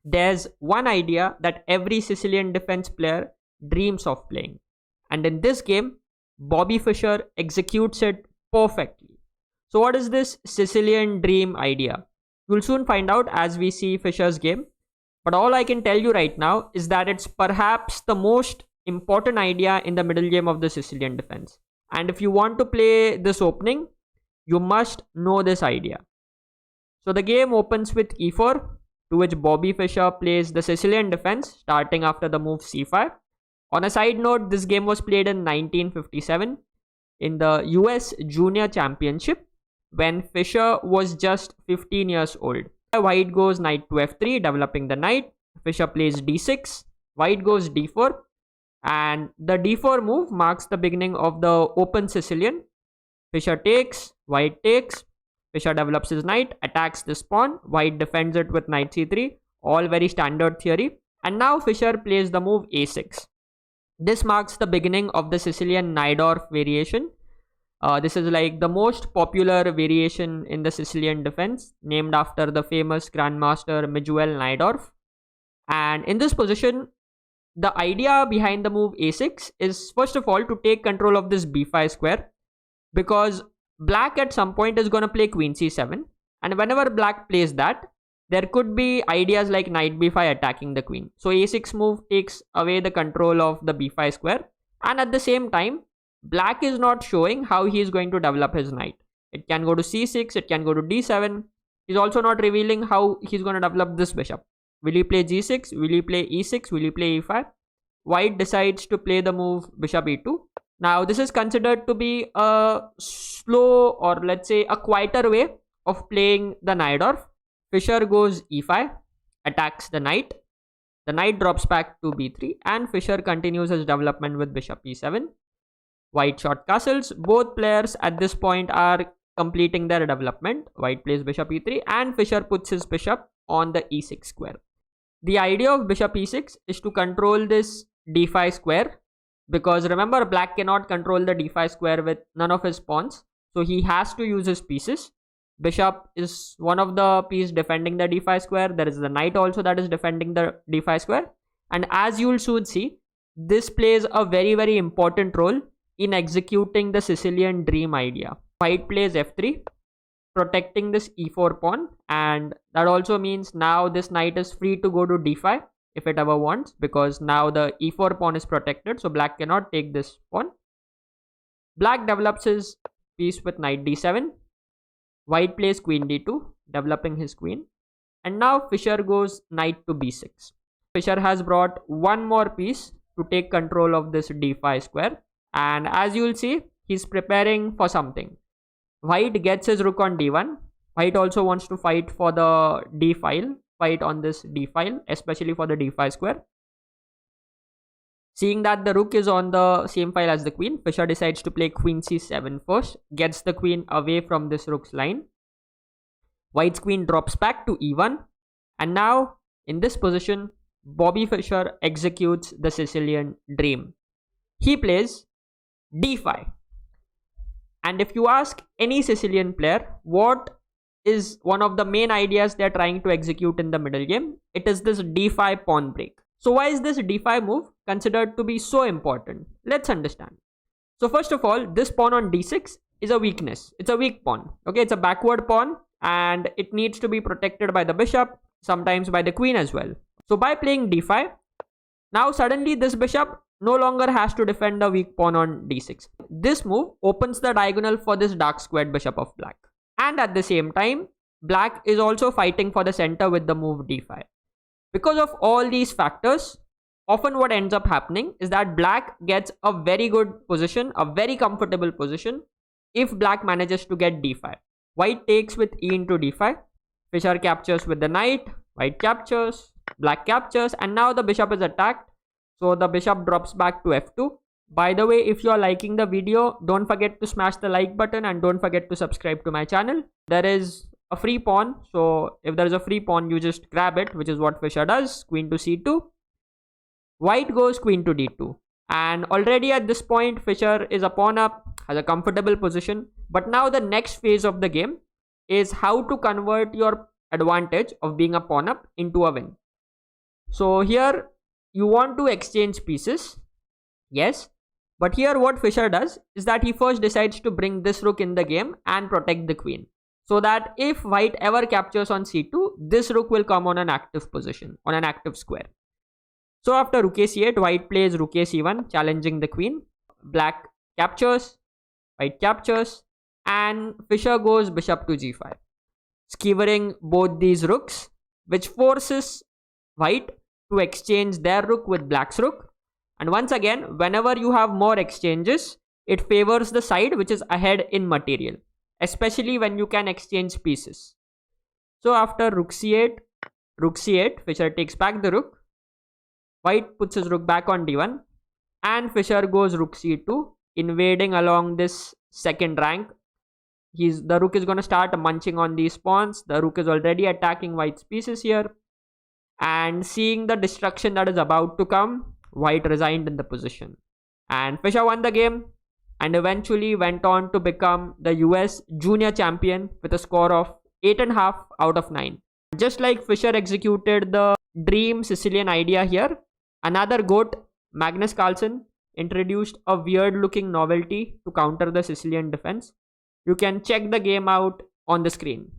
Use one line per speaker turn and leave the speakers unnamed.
there's one idea that every Sicilian defense player dreams of playing. And in this game, Bobby Fischer executes it perfectly. So, what is this Sicilian dream idea? You'll soon find out as we see Fischer's game. But all I can tell you right now is that it's perhaps the most important idea in the middle game of the Sicilian defense. And if you want to play this opening, you must know this idea. So the game opens with e4, to which Bobby Fischer plays the Sicilian defense, starting after the move c5. On a side note, this game was played in 1957 in the US Junior Championship when Fischer was just 15 years old. White goes knight to f3, developing the knight. Fischer plays d6. White goes d4. And the d4 move marks the beginning of the open Sicilian. Fischer takes, white takes. Fischer develops his knight, attacks this pawn. White defends it with knight c3. All very standard theory. And now Fischer plays the move a6. This marks the beginning of the Sicilian Najdorf variation. This is like the most popular variation in the Sicilian defense, named after the famous grandmaster Miguel Najdorf. And in this position, the idea behind the move a6 is first of all to take control of this b5 square, because black at some point is going to play queen c7, and whenever black plays that, there could be ideas like knight b5 attacking the queen. So a6 move takes away the control of the b5 square, and at the same time, black is not showing how he is going to develop his knight. It can go to c6, it can go to d7. He's also not revealing how he's going to develop this bishop. Will he play g6? Will he play e6? Will he play e5? White decides to play the move bishop e2. Now, this is considered to be a slow, or let's say a quieter way of playing the Najdorf. Fischer goes e5, attacks the knight. The knight drops back to b3, and Fischer continues his development with bishop e7. White short castles. Both players at this point are completing their development. White plays bishop e3, and Fischer puts his bishop on the e6 square. The idea of bishop e6 is to control this d5 square, because remember, black cannot control the d5 square with none of his pawns, so he has to use his pieces. Bishop is one of the pieces defending the d5 square. There is the knight also that is defending the d5 square, and as you will soon see, this plays a very important role in executing the Sicilian dream idea. White plays f3, protecting this e4 pawn, and that also means now this knight is free to go to d5 if it ever wants, because now the e4 pawn is protected, so black cannot take this pawn. Black develops his piece with knight d7. White plays queen d2, developing his queen, and now Fischer goes knight to b6. Fischer has brought one more piece to take control of this d5 square, and as you will see, he's preparing for something. White gets his rook on d1. White also wants to fight for the d file, fight on this d file, especially for the d5 square. Seeing that the rook is on the same file as the queen, Fischer decides to play queen c7 first, gets the queen away from this rook's line. White's queen drops back to e1, and now in this position, Bobby Fischer executes the Sicilian dream. He plays d5. And if you ask any Sicilian player what is one of the main ideas they are trying to execute in the middle game, it is this d5 pawn break. So why is this d5 move considered to be so important? Let's understand. So first of all, this pawn on d6 is a weakness. It's a weak pawn. Okay, it's a backward pawn, and it needs to be protected by the bishop, sometimes by the queen as well. So by playing d5, now suddenly this bishop no longer has to defend a weak pawn on d6. This move opens the diagonal for this dark squared bishop of black. And at the same time, black is also fighting for the center with the move d5. Because of all these factors, often what ends up happening is that black gets a very good position, a very comfortable position, if black manages to get d5. White takes with e into d5. Fischer captures with the knight. White captures. Black captures. And now the bishop is attacked. So the bishop drops back to f2. By the way, if you are liking the video, don't forget to smash the like button and don't forget to subscribe to my channel. There is a free pawn. So if there is a free pawn, you just grab it, which is what Fischer does. Queen to c2. White goes queen to d2. And already at this point, Fischer is a pawn up, has a comfortable position. But now the next phase of the game is how to convert your advantage of being a pawn up into a win. So here you want to exchange pieces. Yes. But here what Fischer does is that he first decides to bring this rook in the game and protect the queen. So that if white ever captures on c2, this rook will come on an active position, on an active square. So after rook a c8, white plays rook a c1, challenging the queen. Black captures, white captures, and Fischer goes bishop to g5, skewering both these rooks, which forces white to exchange their rook with black's rook. And once again, whenever you have more exchanges, it favors the side which is ahead in material, especially when you can exchange pieces. So after rook c8, Fischer takes back the rook. White puts his rook back on d1, and Fischer goes rook c2, invading along this second rank. The rook is going to start munching on these pawns. The rook is already attacking white's pieces here. And seeing the destruction that is about to come, white resigned in the position. And Fischer won the game and eventually went on to become the US junior champion with a score of 8.5 out of 9. Just like Fischer executed the dream Sicilian idea here, another GOAT, Magnus Carlsen, introduced a weird looking novelty to counter the Sicilian defense. You can check the game out on the screen.